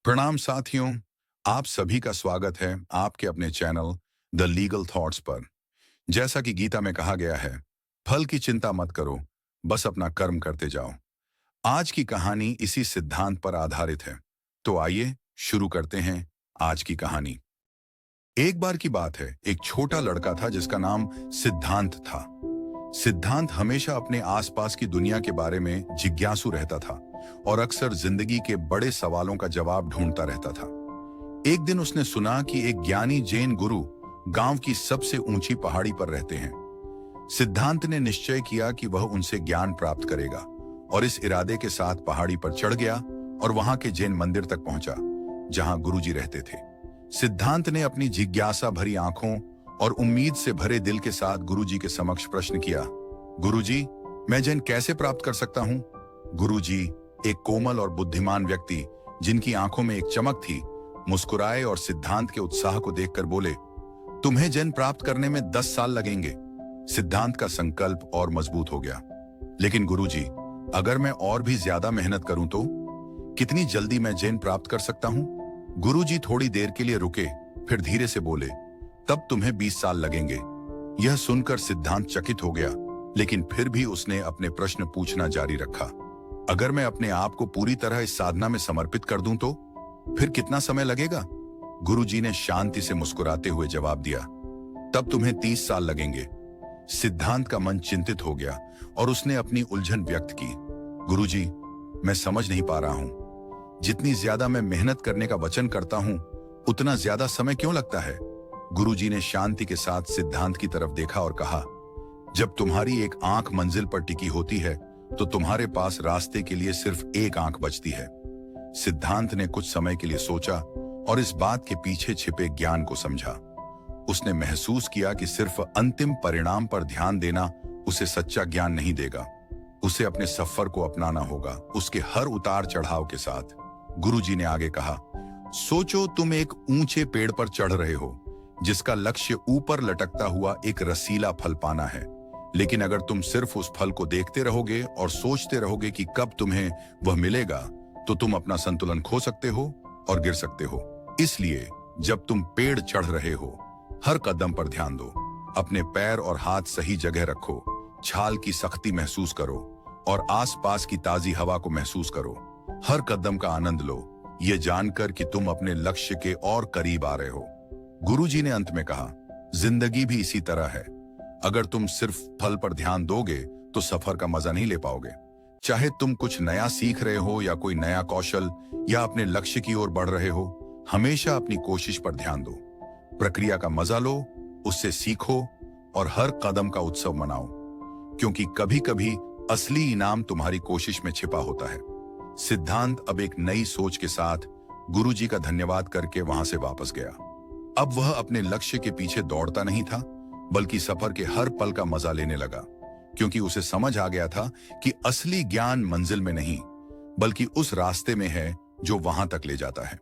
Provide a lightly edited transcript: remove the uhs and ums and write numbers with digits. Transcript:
प्रणाम साथियों, आप सभी का स्वागत है आपके अपने चैनल द लीगल थॉट्स पर। जैसा कि गीता में कहा गया है, फल की चिंता मत करो, बस अपना कर्म करते जाओ। आज की कहानी इसी सिद्धांत पर आधारित है। तो आइए शुरू करते हैं आज की कहानी। एक बार की बात है, एक छोटा लड़का था जिसका नाम सिद्धांत था। सिद्धांत हमेशा अपने आसपास की दुनिया के बारे में जिज्ञासु रहता था और अक्सर जिंदगी के बड़े सवालों का जवाब ढूंढता रहता था। एक दिन उसने सुना कि एक ज्ञानी जैन गुरु गांव की सबसे ऊंची पहाड़ी पर रहते हैं। सिद्धांत ने निश्चय किया कि वह उनसे ज्ञान प्राप्त करेगा और इस इरादे के साथ पहाड़ी पर चढ़ गया और वहां के जैन मंदिर तक पहुंचा, जहां गुरुजी रहते थे। सिद्धांत ने अपनी जिज्ञासा भरी आंखों और उम्मीद से भरे दिल के साथ गुरुजी के समक्ष प्रश्न किया, गुरुजी, मैं जैन कैसे प्राप्त कर सकता हूं? गुरुजी, एक कोमल और बुद्धिमान व्यक्ति जिनकी आंखों में एक चमक थी, मुस्कुराए और सिद्धांत के उत्साह को देखकर बोले, तुम्हें जैन प्राप्त करने में 10 साल लगेंगे। सिद्धांत का संकल्प और मजबूत हो गया। लेकिन गुरुजी, अगर मैं और भी ज्यादा मेहनत करूं तो कितनी जल्दी मैं जैन प्राप्त कर सकता हूं? गुरुजी थोड़ी देर के लिए रुके, फिर धीरे से बोले, तब तुम्हें 20 साल लगेंगे। यह सुनकर सिद्धांत चकित हो गया, लेकिन फिर भी उसने अपने प्रश्न पूछना जारी रखा। अगर मैं अपने आप को पूरी तरह इस साधना में समर्पित कर दूं तो फिर कितना समय लगेगा? गुरुजी ने शांति से मुस्कुराते हुए जवाब दिया, तब तुम्हें 30 साल लगेंगे। सिद्धांत का मन चिंतित हो गया और उसने अपनी उलझन व्यक्त की। गुरुजी, मैं समझ नहीं पा रहा हूं। जितनी ज्यादा मैं मेहनत करने का वचन करता हूं, उतना ज्यादा समय क्यों लगता है? गुरुजी ने शांति के साथ सिद्धांत की तरफ देखा और कहा, जब तुम्हारी एक आंख मंजिल पर टिकी होती है तो तुम्हारे पास रास्ते के लिए सिर्फ एक आंख बचती है। सिद्धांत ने कुछ समय के लिए सोचा और इस बात के पीछे छिपे ज्ञान को समझा। उसने महसूस किया कि सिर्फ अंतिम परिणाम पर ध्यान देना उसे सच्चा ज्ञान नहीं देगा। उसे अपने सफर को अपनाना होगा, उसके हर उतार चढ़ाव के साथ। गुरुजी ने आगे कहा, सोचो तुम एक ऊंचे पेड़ पर चढ़ रहे हो जिसका लक्ष्य ऊपर लटकता हुआ एक रसीला फल पाना है। लेकिन अगर तुम सिर्फ उस फल को देखते रहोगे और सोचते रहोगे कि कब तुम्हें वह मिलेगा, तो तुम अपना संतुलन खो सकते हो और गिर सकते हो। इसलिए जब तुम पेड़ चढ़ रहे हो, हर कदम पर ध्यान दो। अपने पैर और हाथ सही जगह रखो, छाल की सख्ती महसूस करो और आसपास की ताजी हवा को महसूस करो। हर कदम का आनंद लो, ये जानकर कि तुम अपने लक्ष्य के और करीब आ रहे हो। गुरुजी ने अंत में कहा, जिंदगी भी इसी तरह है। अगर तुम सिर्फ फल पर ध्यान दोगे तो सफर का मजा नहीं ले पाओगे। चाहे तुम कुछ नया सीख रहे हो या कोई नया कौशल या अपने लक्ष्य की ओर बढ़ रहे हो, हमेशा अपनी कोशिश पर ध्यान दो। प्रक्रिया का मजा लो, उससे सीखो और हर कदम का उत्सव मनाओ, क्योंकि कभी कभी असली इनाम तुम्हारी कोशिश में छिपा होता है। सिद्धांत अब एक नई सोच के साथ गुरुजी का धन्यवाद करके वहां से वापस गया। अब वह अपने लक्ष्य के पीछे दौड़ता नहीं था, बल्कि सफर के हर पल का मजा लेने लगा, क्योंकि उसे समझ आ गया था कि असली ज्ञान मंजिल में नहीं, बल्कि उस रास्ते में है जो वहां तक ले जाता है।